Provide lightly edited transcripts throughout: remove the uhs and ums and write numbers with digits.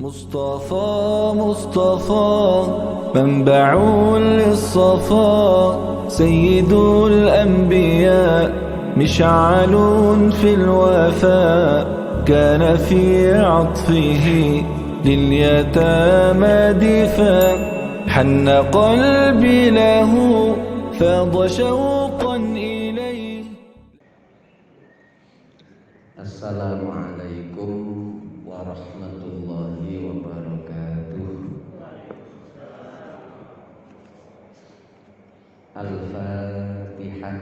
مصطفى مصطفى منبع للصفا سيد الأنبياء مشعل في الوفاء كان في عطفه لليتامى دفاع حن قلبي له فاض شوقا إليه. Assalamualaikum warahmatullahi wabarakatuh. Al-Fatihah.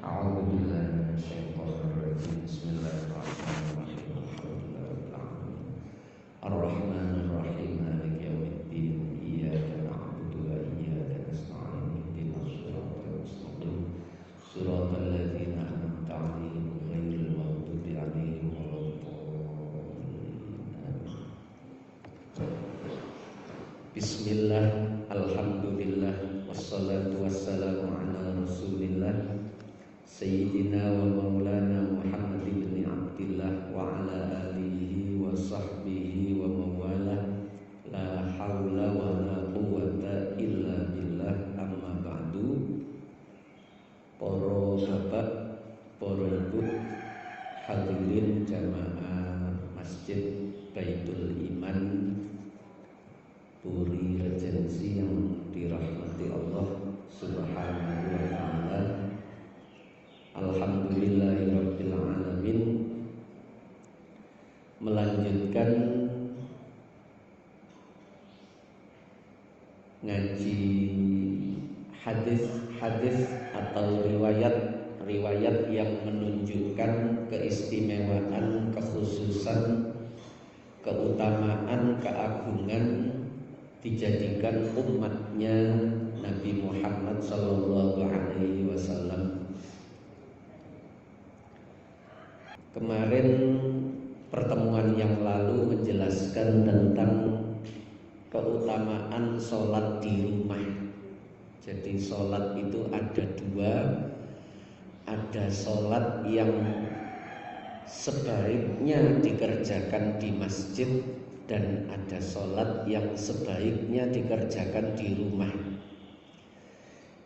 A'udzu billahi minasyaitonir rajim. Bismillahirrahmanirrahim. Ar-Rahmanir Rahim. Maliki yaumiddin. Iyyaka na'budu wa iyyaka nasta'in. Ihdinas siratal mustaqim. Siratal ladzina an'amta 'alaihim ghairil maghdubi 'alaihim waladdallin. Bismillah, alhamdulillah, wassalatu wassalamu ala rasulillah Sayyidina wa maulana Muhammad ibn Abdillah wa ala alihi wa sahbihi wa mawalah. La hawla wa la quwwata illa billah, amma ba'du. Para bapak, para ibu, hadirin jamaah Masjid Baitul Iman Puri Regensi yang dirahmati Allah Subhanahu wa ta'ala. Alhamdulillahirabbil alamin. Melanjutkan ngaji hadis-hadis atau riwayat yang menunjukkan keistimewaan, kekhususan, keutamaan, keagungan dijadikan umatnya Nabi Muhammad sallallahu alaihi wasallam. Kemarin pertemuan yang lalu menjelaskan tentang keutamaan sholat di rumah. Jadi sholat itu ada dua. Ada sholat yang sebaiknya dikerjakan di masjid, dan ada sholat yang sebaiknya dikerjakan di rumah.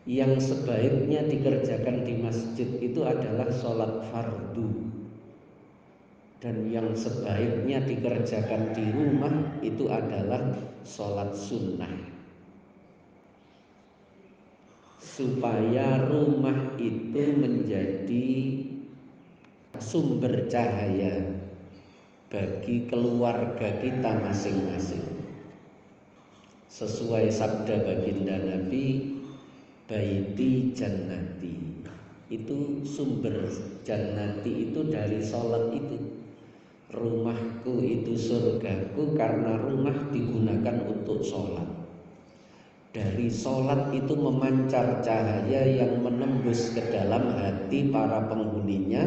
Yang sebaiknya dikerjakan di masjid itu adalah sholat fardu, dan yang sebaiknya dikerjakan di rumah itu adalah sholat sunnah. Supaya rumah itu menjadi sumber cahaya bagi keluarga kita masing-masing. Sesuai sabda baginda Nabi, baiti jannati. Itu sumber jannati itu dari sholat itu. Rumahku itu surgaku karena rumah digunakan untuk sholat. Dari sholat itu memancar cahaya yang menembus ke dalam hati para penghuninya,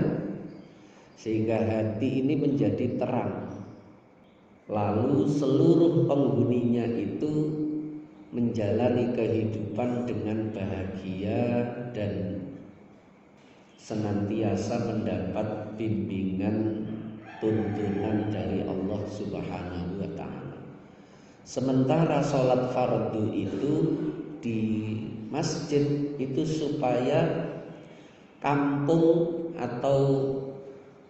sehingga hati ini menjadi terang. Lalu seluruh penghuninya itu menjalani kehidupan dengan bahagia dan senantiasa mendapat bimbingan tuntunan dari Allah Subhanahu wa ta'ala. Sementara sholat fardu itu di masjid itu supaya kampung atau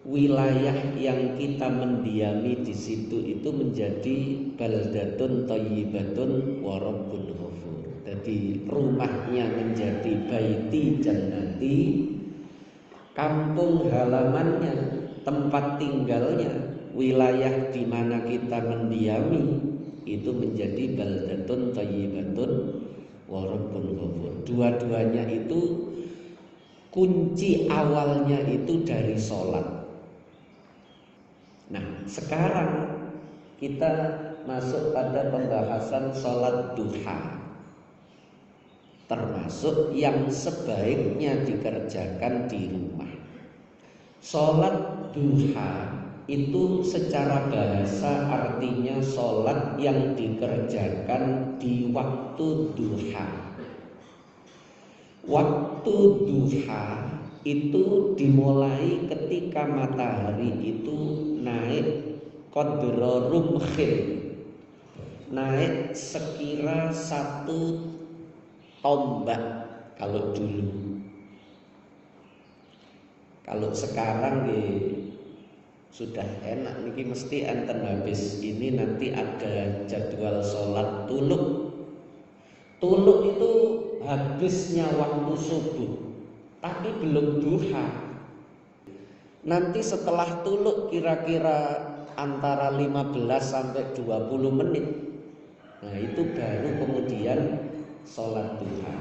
wilayah yang kita mendiami di situ itu menjadi baldatun thayyibatun wa rabbun ghafur. Jadi rumahnya menjadi baiti jannati, kampung halamannya, tempat tinggalnya, wilayah di mana kita mendiami itu menjadi baldatun thayyibatun wa rabbun ghafur. Dua-duanya itu kunci awalnya itu dari sholat. Nah, sekarang kita masuk pada pembahasan sholat duha, termasuk yang sebaiknya dikerjakan di rumah. Sholat duha itu secara bahasa artinya sholat yang dikerjakan di waktu duha. Waktu duha itu dimulai ketika matahari itu naik qadra rumkhin, naik sekira 1 tombak kalau dulu. Kalau sekarang sudah enak niki, mesti enten habis ini nanti ada jadwal sholat tuluk. Tuluk itu habisnya waktu subuh, tapi belum duha. Nanti setelah tuluk kira-kira antara 15 sampai 20 menit. Nah, itu baru kemudian sholat duha.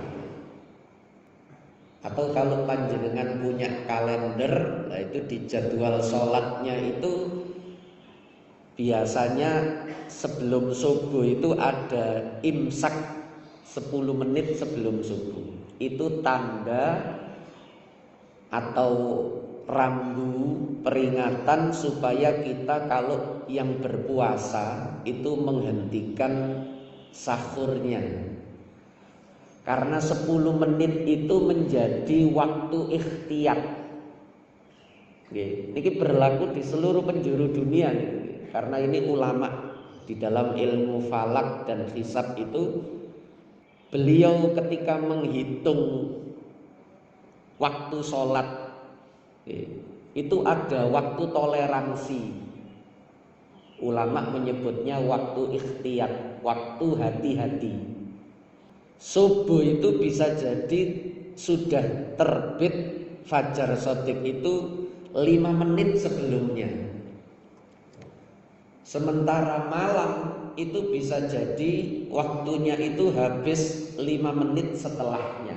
Atau kalau panjenengan punya kalender, nah itu di jadwal sholatnya itu biasanya sebelum subuh itu ada imsak 10 menit sebelum subuh. Itu tanda atau rambu peringatan supaya kita kalau yang berpuasa itu menghentikan sahurnya. Karena 10 menit itu menjadi waktu ikhtiyat. Ini berlaku di seluruh penjuru dunia. Karena ini ulama di dalam ilmu falak dan hisab itu, beliau ketika menghitung waktu sholat itu ada waktu toleransi. Ulama menyebutnya waktu ikhtiyat, waktu hati-hati. Subuh itu bisa jadi sudah terbit fajar shadiq itu 5 menit sebelumnya. Sementara malam itu bisa jadi waktunya itu habis 5 menit setelahnya.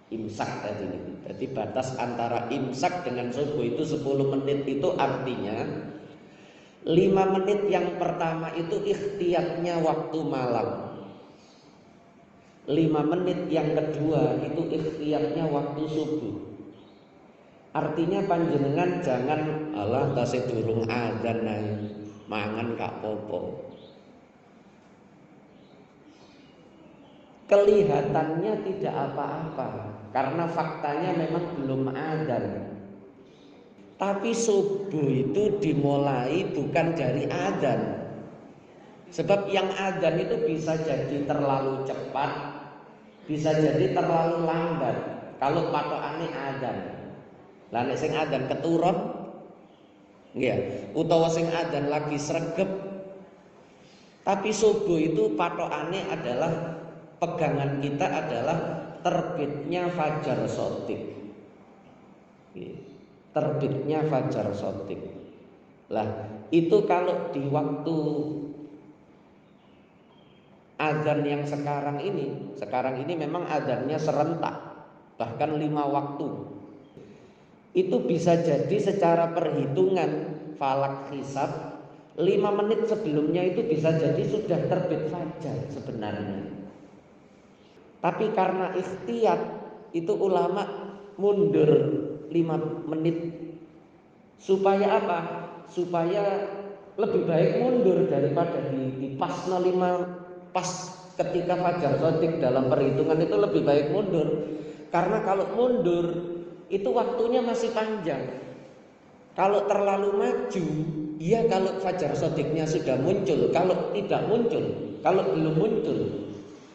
Imsak tadi. Jadi batas antara imsak dengan subuh itu 10 menit, itu artinya 5 menit yang pertama itu ikhtiyatnya waktu malam. 5 menit yang kedua itu ikhtiyatnya waktu subuh. Artinya panjenengan jangan alah tasih durung adzan mangan gak popo. Kelihatannya tidak apa-apa karena faktanya memang belum adzan. Tapi subuh itu dimulai bukan dari adzan. Sebab yang adzan itu bisa jadi terlalu cepat, bisa jadi terlalu lambat. Kalau patokane adzan, lah nek sing adzan keturun, nggih, utawa sing adzan lagi sregep. Tapi subuh itu patokane adalah, pegangan kita adalah terbitnya fajar shadiq. Terbitnya fajar shadiq. Lah, itu kalau di waktu azan yang sekarang ini memang azannya serentak, bahkan 5 waktu. Itu bisa jadi secara perhitungan falak hisab 5 menit sebelumnya itu bisa jadi sudah terbit fajar sebenarnya. Tapi karena ikhtiyat itu ulama mundur 5 menit. Supaya apa? Supaya lebih baik mundur daripada di pasna 5 pas ketika fajar shadiq. Dalam perhitungan itu lebih baik mundur. Karena kalau mundur itu waktunya masih panjang. Kalau terlalu maju, ya kalau fajar shadiqnya sudah muncul, kalau tidak muncul, kalau belum muncul,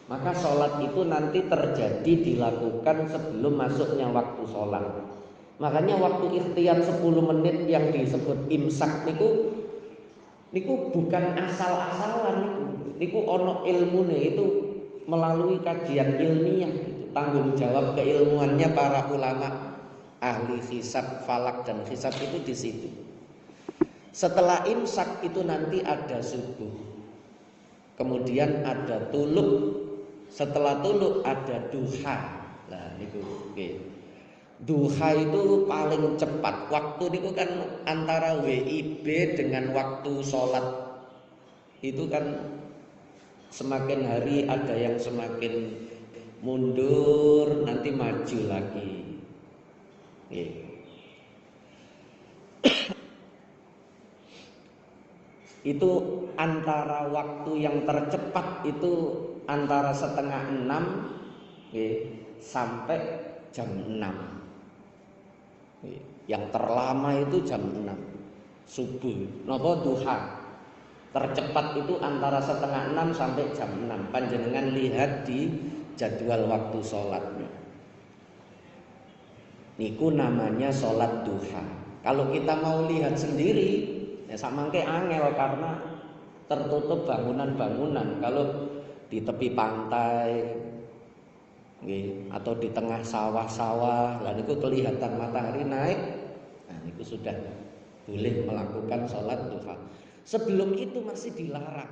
maka sholat itu nanti terjadi dilakukan sebelum masuknya waktu sholat. Makanya waktu ikhtiyat 10 menit yang disebut imsak niku bukan asal-asalan niku ono ilmune, itu melalui kajian ilmiah, itu tanggung jawab keilmuannya para ulama ahli hisab, falak dan hisab itu di situ. Setelah imsak itu nanti ada subuh, kemudian ada tuluk, setelah tuluk ada duha. Nah niku nggih. Duha itu paling cepat. Waktu niku kan antara WIB dengan waktu sholat itu kan semakin hari ada yang semakin mundur, nanti maju lagi. Itu antara waktu yang tercepat itu antara 5:30 sampai jam 6. Yang terlama itu jam 6. subuh, napa duha. Tercepat itu antara setengah 6 sampai jam 6. Panjenengan lihat di jadwal waktu sholatnya. Niku namanya sholat duha. Kalau kita mau lihat sendiri, ya samangke angel karena tertutup bangunan-bangunan. Kalau di tepi pantai, atau di tengah sawah-sawah, lalu itu kelihatan matahari naik. Nah, itu sudah boleh melakukan sholat duha. Sebelum itu masih dilarang.